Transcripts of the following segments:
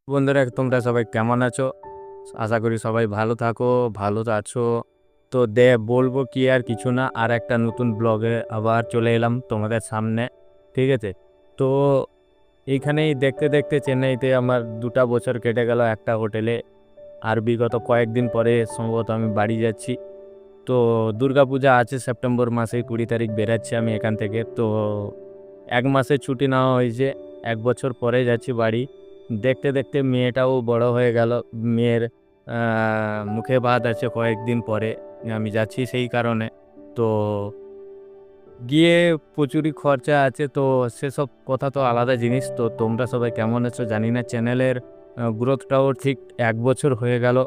বন্ধুরা, তোমরা সবাই কেমন আছো? আশা করি সবাই ভালো থাকো, ভালো আছো। তো বলবো কি, আর কিছু না, আর একটা নতুন ব্লগে আবার চলে এলাম তোমাদের সামনে। ঠিক আছে। তো এইখানেই দেখতে দেখতে চেন্নাইতে আমার 2টা বছর কেটে গেল একটা হোটেলে। আর বিগত কয়েকদিন পরে সম্ভবত আমি বাড়ি যাচ্ছি। তো দুর্গাপূজা আছে সেপ্টেম্বর মাসে, 20 তারিখ বেরাচ্ছি আমি এখান থেকে। তো 1 মাসের ছুটি নেওয়া হয়েছে, 1 বছর পরে যাচ্ছি বাড়ি। দেখতে দেখতে মেয়েটাও বড় হয়ে গেল। মেয়ের মুখে ভাত আছে কয়েকদিন পরে, আমি যাচ্ছি সেই কারণে। তো গিয়ে প্রচুরই খরচা আছে, তো সেসব কথা তো আলাদা জিনিস। তো তোমরা সবাই কেমন আছো জানি না। চ্যানেলের গ্রোথটাও ঠিক 1 বছর হয়ে গেল।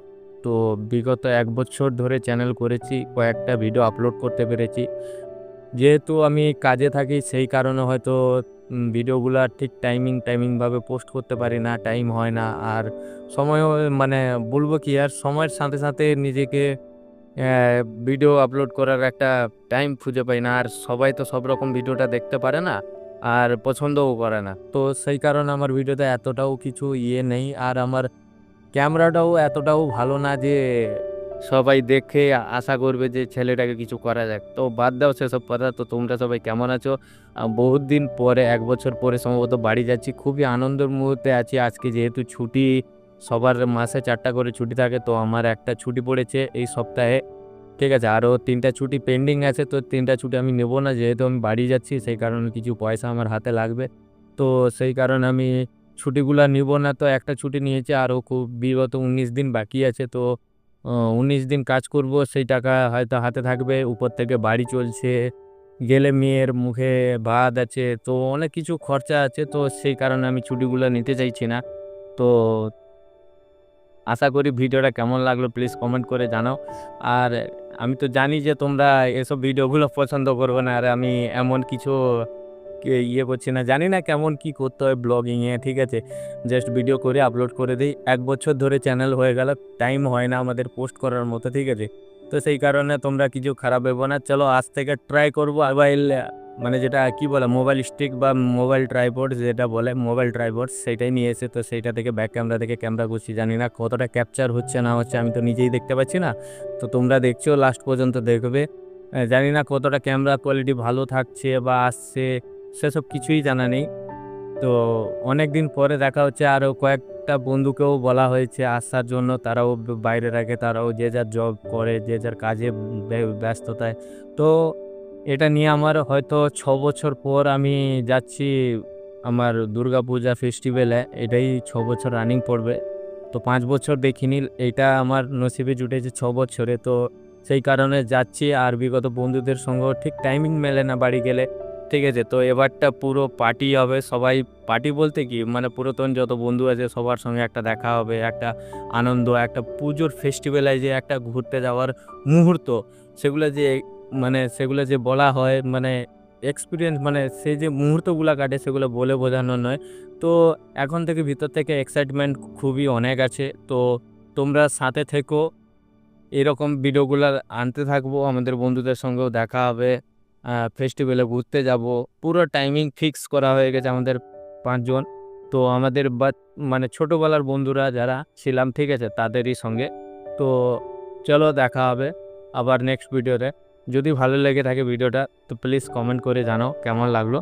তো বিগত 1 বছর ধরে চ্যানেল করেছি, কয়েকটা ভিডিও আপলোড করতে পেরেছি। যেহেতু আমি কাজে থাকি সেই কারণে হয়তো ভিডিওগুলো ঠিক টাইমিংভাবে পোস্ট করতে পারি না, টাইম হয় না। আর সময়ও মানে বলবো কি, আর সময়ের সাথে সাথে নিজেকে ভিডিও আপলোড করার একটা টাইম খুঁজে পাই না। আর সবাই তো সব রকম ভিডিওটা দেখতে পারে না, আর পছন্দও করে না। তো সেই কারণে আমার ভিডিওতে এতটাও কিছু নেই। আর আমার ক্যামেরাটাও এতটাও ভালো না যে সবাই দেখে আশা করবে যে ছেলেটাকে কিছু করা যাক। তো বাদ দাও সেসব কথা। তো তোমরা সবাই কেমন আছো? বহুত দিন পরে, 1 বছর পরে সম্ভবত বাড়ি যাচ্ছি। খুবই আনন্দের মুহূর্তে আছি আজকে, যেহেতু ছুটি। সবার মাসে 4টা করে ছুটি থাকে, তো আমার একটা ছুটি পড়েছে এই সপ্তাহে। ঠিক আছে, আরও 3টা ছুটি পেন্ডিং আছে। তো 3টা ছুটি আমি নেব না, যেহেতু আমি বাড়ি যাচ্ছি সেই কারণে কিছু পয়সা আমার হাতে লাগবে। তো সেই কারণে আমি ছুটিগুলা নিব না। তো একটা ছুটি নিয়েছি, আরও খুব বিগত 19 দিন বাকি আছে। তো 19 দিন কাজ করব, সেই টাকা হয়তো হাতে থাকবে। উপর থেকে বাড়ি চলছে, গেলে মেয়ের মুখে ভাত আছে, তো অনেক কিছু খরচা আছে। তো সেই কারণে আমি ছুটিগুলো নিতে চাইছি না। তো আশা করি ভিডিওটা কেমন লাগলো প্লিজ কমেন্ট করে জানাও। আর আমি তো জানি যে তোমরা এসব ভিডিওগুলো পছন্দ করবে না, আর আমি এমন কিছু করছি না। জানি না কেমন কি করতে হয় ব্লগিংয়ে। ঠিক আছে, জাস্ট ভিডিও করে আপলোড করে দিই। 1 বছর ধরে চ্যানেল হয়ে গেল, টাইম হয় না আমাদের পোস্ট করার মতো। ঠিক আছে, তো সেই কারণে তোমরা কিছু খারাপ ভেবো না। চলো আজ থেকে ট্রাই করবো মোবাইল, মানে যেটা কি বলে, মোবাইল স্টিক বা মোবাইল ট্রাইপড, যেটা বলে মোবাইল ট্রাইপড, সেটাই নিয়ে এসে তো সেইটা থেকে ব্যাক ক্যামেরা থেকে ক্যামেরা করছি। জানি না কতটা ক্যাপচার হচ্ছে না হচ্ছে, আমি তো নিজেই দেখতে পাচ্ছি না। তো তোমরা দেখছো, লাস্ট পর্যন্ত দেখবে। জানি না কতটা ক্যামেরা কোয়ালিটি ভালো থাকছে বা আসছে, সেসব কিছুই জানা নেই। তো অনেক দিন পরে দেখা হচ্ছে। আরও কয়েকটা বন্ধুকেও বলা হয়েছে আসার জন্য, তারাও বাইরে রাখে, তারাও যে যার জব করে, যে যার কাজে ব্যস্ততায়। তো এটা নিয়ে আমার হয়তো 6 বছর পর আমি যাচ্ছি আমার দুর্গাপূজা ফেস্টিভ্যালে। এটাই 6 বছর রানিং পড়বে। তো 5 বছর দেখিনি, এইটা আমার নসিবে জুটেছে 6 বছরে। তো সেই কারণে যাচ্ছি। আর বিগত বন্ধুদের সঙ্গেও ঠিক টাইমিং মেলে না বাড়ি গেলে। ঠিক আছে, তো এবারটা পুরো পার্টি হবে। সবাই পার্টি বলতে কি, মানে পুরাতন যত বন্ধু আছে সবার সঙ্গে একটা দেখা হবে, একটা আনন্দ, একটা পুজোর ফেস্টিভ্যালে যে একটা ঘুরতে যাওয়ার মুহূর্ত, সেগুলো যে সেগুলো যে বলা হয়, মানে এক্সপিরিয়েন্স, মানে সেই যে মুহূর্তগুলো কাটে সেগুলো বলে বোঝানো নয়। তো এখন থেকে ভিতর থেকে এক্সাইটমেন্ট খুবই অনেক আছে। তো তোমরা সাথে থেকো, এরকম ভিডিওগুলো আনতে থাকবো। আমাদের বন্ধুদের সঙ্গেও দেখা হবে, ফেস্টিভ্যালে ঘুরতে যাব। পুরো টাইমিং ফিক্স করা হয়ে গেছে আমাদের 5 জন। তো আমাদের মানে ছোটোবেলার বন্ধুরা যারা ছিলাম, ঠিক আছে, তাদেরই সঙ্গে। তো চলো দেখা হবে আবার নেক্সট ভিডিওতে। যদি ভালো লেগে থাকে ভিডিওটা, তো প্লিজ কমেন্ট করে জানাও কেমন লাগলো।